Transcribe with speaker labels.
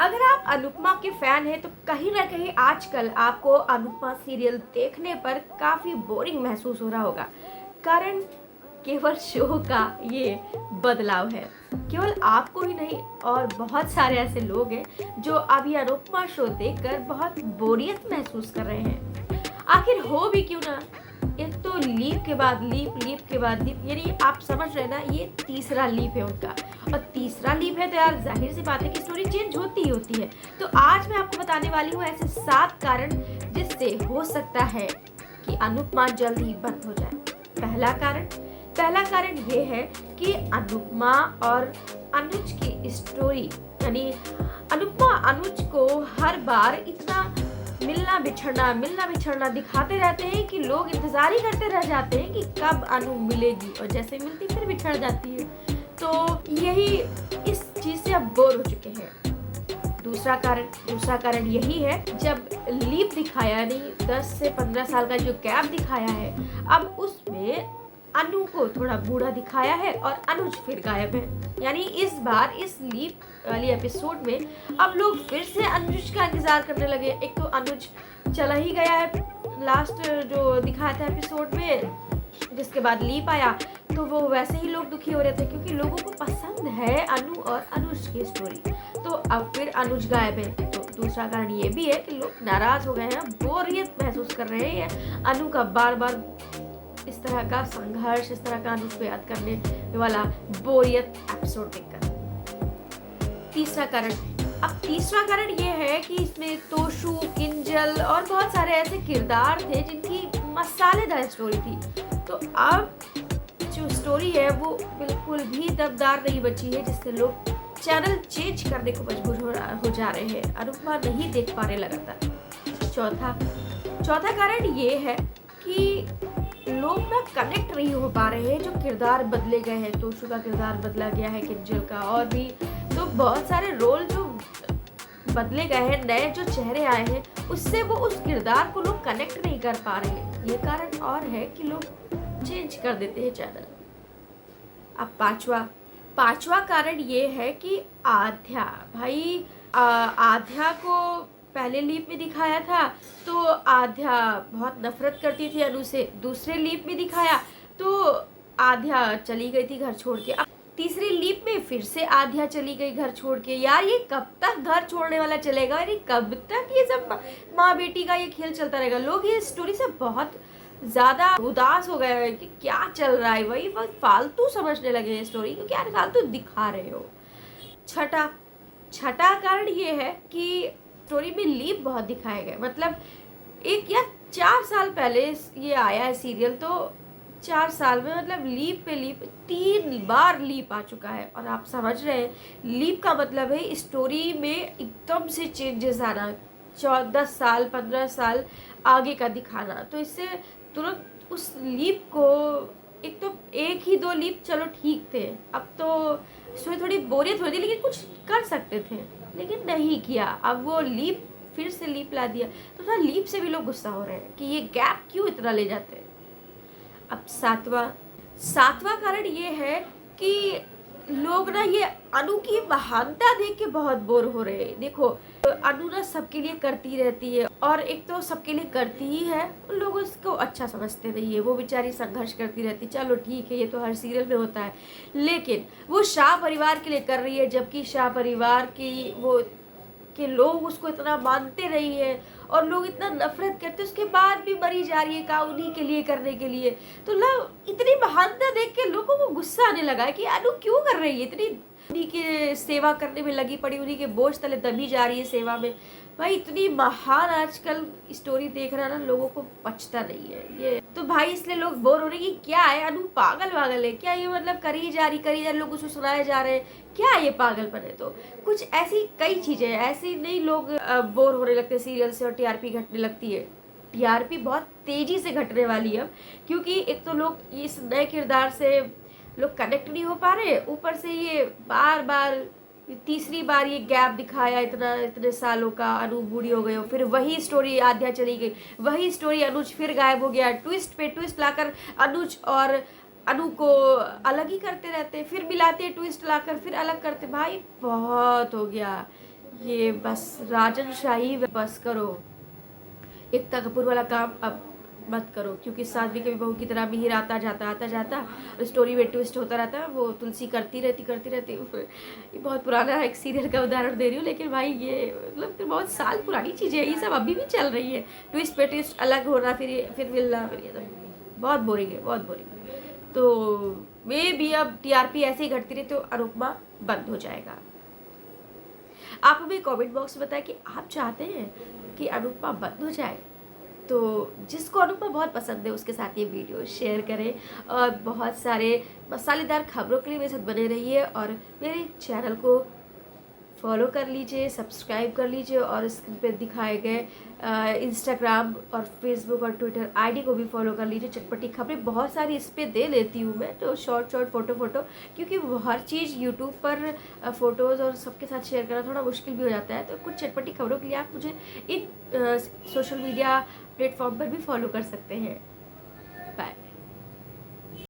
Speaker 1: अगर आप अनुपमा के फैन हैं तो कहीं ना कहीं आजकल आपको अनुपमा सीरियल देखने पर काफी बोरिंग महसूस हो रहा होगा। कारण केवल शो का ये बदलाव है। केवल आपको ही नहीं और बहुत सारे ऐसे लोग हैं जो अभी अनुपमा शो देखकर बहुत बोरियत महसूस कर रहे हैं। आखिर हो भी क्यों ना। एक तो लीप के बाद लीप, लीप के बाद लीप, यानी आप समझ रहे ना, ये तीसरा लीप है उनका। और तीसरा लीप है तो यार जाहिर सी बात है कि स्टोरी चेंज होती ही होती है। तो आज मैं आपको बताने वाली हूँ ऐसे 7 कारण जिससे हो सकता है कि अनुपमा जल्द ही बंद हो जाए। पहला कारण ये है कि अनुपमा और अनुज की स्टोरी, यानी अनुपमा अनुज को हर बार इतना मिलना बिछड़ना दिखाते रहते हैं कि लोग इंतजार ही करते रह जाते हैं कि कब अनु मिलेगी, और जैसे मिलती फिर बिछड़ जाती है। तो यही, इस चीज से अब बोर हो चुके हैं। दूसरा कारण यही है, जब लीप दिखाया, यानी 10 से 15 साल का जो गैप दिखाया है, अब उसमें अनु को थोड़ा बूढ़ा दिखाया है और अनुज फिर गायब है। यानी इस बार इस लीप वाली एपिसोड में अब लोग फिर से अनुज का इंतजार करने लगे। एक तो अनुज चला ही गया है लास्ट जो दिखाया था एपिसोड में, जिसके बाद लीप आया, तो वो वैसे ही लोग दुखी हो रहे थे क्योंकि लोगों को पसंद है अनु और अनुज की स्टोरी। तो अब फिर अनुज गायब है। तो दूसरा कारण ये भी है कि लोग नाराज हो गए हैं, बोरियत महसूस कर रहे हैं अनु का बार बार इस तरह का संघर्ष, इस तरह का अनुज को याद करने वाला बोरियत एपिसोड देखकर। तीसरा कारण ये है कि इसमें तोशु, किंजल और बहुत सारे ऐसे किरदार थे जिनकी मसालेदार स्टोरी थी। तो अब जो स्टोरी है वो बिल्कुल भी दमदार नहीं बची है, जिससे लोग चैनल चेंज करने को मजबूर हो जा रहे हैं। अनुपमा नहीं देख पा रहे लगातार। चौथा कारण ये है कि लोग ना कनेक्ट नहीं हो पा रहे हैं। जो किरदार बदले गए हैं, तोशु का किरदार बदला गया है, किंजल का, और भी तो बहुत सारे रोल जो बदले गए हैं, नए जो चेहरे आए हैं, उससे वो उस किरदार को लोग कनेक्ट नहीं कर पा रहे हैं। ये कारण और है कि लोग चेंज कर देते हैं चैनल। अब पांचवा कारण ये है कि आध्या को पहले लीप में दिखाया था तो आध्या बहुत नफरत करती थी अनु से। दूसरे लीप में दिखाया तो आध्या चली गई थी घर छोड़ के। अब तीसरी लीप में फिर से आध्या चली गई घर छोड़ के। यार ये कब तक घर छोड़ने वाला चलेगा, यानी कब तक ये सब माँ बेटी का ये खेल चलता रहेगा। लोग ये स्टोरी से बहुत ज्यादा उदास हो गए हैं कि क्या चल रहा है, वही फालतू समझने लगे हैं स्टोरी को, क्या फालतू दिखा रहे हो। छठा कारण ये है कि स्टोरी में लीप बहुत दिखाए गए। मतलब 1 या 4 साल पहले ये आया है सीरियल, तो 4 साल में मतलब लीप पे लीप 3 बार लीप आ चुका है। और आप समझ रहे हैं, लीप का मतलब है स्टोरी में एकदम से चेंजेस आना, 14 साल 15 साल आगे का दिखाना। तो इससे तुरंत उस लीप को, एक तो 1 ही 2 लीप चलो ठीक थे, अब तो इसमें थोड़ी बोरियत हो रही थी, लेकिन कुछ कर सकते थे, लेकिन नहीं किया। अब वो लीप, फिर से लीप ला दिया, तो थोड़ा लीप से भी लोग गुस्सा हो रहे हैं कि ये गैप क्यों इतना ले जाते हैं। अब सातवां कारण ये है कि लोग ना ये अनु की महानता देख के बहुत बोर हो रहे हैं। देखो, अनु ना सबके लिए करती रहती है, और एक तो सबके लिए करती ही है, लोग उसको अच्छा समझते नहीं है। वो बेचारी संघर्ष करती रहती, चलो ठीक है, ये तो हर सीरियल में होता है, लेकिन वो शाह परिवार के लिए कर रही है, जबकि शाह परिवार की वो कि लोग उसको इतना मानते नहीं है और लोग इतना नफरत करते, उसके बाद भी मरी जा रही है का उन्हीं के लिए करने के लिए। तो लोग इतनी महानता देख के लोगों को गुस्सा आने लगा है कि अनु क्यों कर रही है, इतनी उन्हीं की सेवा करने में लगी पड़ी, उन्हीं के बोझ तले दबी जा रही है सेवा में। भाई इतनी महान आजकल स्टोरी देख रहा ना, लोगों को पचता नहीं है ये। तो भाई इसलिए लोग बोर हो रहे हैं कि क्या है, अनु पागल है क्या, ये मतलब करी जा रही, लोग उसको सुनाए जा रहे हैं, क्या ये पागलपन है। तो कुछ ऐसी कई चीजें हैं, ऐसी नहीं लोग बोर होने लगते सीरियल से और टीआरपी घटने लगती है। टीआरपी बहुत तेजी से घटने वाली है अब, क्योंकि एक तो लोग इस नए किरदार से लोग कनेक्ट नहीं हो पा रहे, ऊपर से ये बार तीसरी बार ये गैप दिखाया, इतने सालों का, अनु बूढ़ी हो गई हो, फिर वही स्टोरी आध्या चली गई, वही स्टोरी अनुज फिर गायब हो गया, ट्विस्ट पे ट्विस्ट लाकर अनुज और अनु को अलग ही करते रहते, फिर मिलाते ट्विस्ट लाकर फिर अलग करते। भाई बहुत हो गया, ये बस राजन शाही बस करो, एकता कपूर वाला काम अब मत करो, क्योंकि साध्वी के बहू की तरह मिहिर आता जाता स्टोरी में ट्विस्ट होता रहता, वो तुलसी करती रहती। ये बहुत पुराना एक सीरियल का उदाहरण दे रही हूँ, लेकिन भाई ये मतलब बहुत साल पुरानी चीज़ें हैं, ये सब अभी भी चल रही है, ट्विस्ट पे ट्विस्ट अलग होना, फिर मिलना, फिर ये सब बहुत बोरिंग है, बहुत बोरिंग। तो मे भी अब टीआरपी ऐसे ही घटती रही तो अनुपमा बंद हो जाएगा। आप हमें कमेंट बॉक्स में बताएं कि आप चाहते हैं कि अनुपमा बंद हो जाए। तो जिसको अनुपमा बहुत पसंद है उसके साथ ये वीडियो शेयर करें, और बहुत सारे मसालेदार खबरों के लिए मेरे साथ बने रहिए, और मेरे चैनल को फॉलो कर लीजिए, सब्सक्राइब कर लीजिए, और स्क्रीन पे दिखाए गए इंस्टाग्राम और फेसबुक और ट्विटर आईडी को भी फॉलो कर लीजिए। चटपटी खबरें बहुत सारी इस पर दे लेती हूँ मैं, तो शॉर्ट फोटो, क्योंकि वो हर चीज़ यूट्यूब पर फ़ोटोज़ और सबके साथ शेयर करना थोड़ा मुश्किल भी हो जाता है। तो कुछ चटपटी खबरों के लिए आप मुझे इन सोशल मीडिया प्लेटफॉर्म पर भी फॉलो कर सकते हैं। बाय।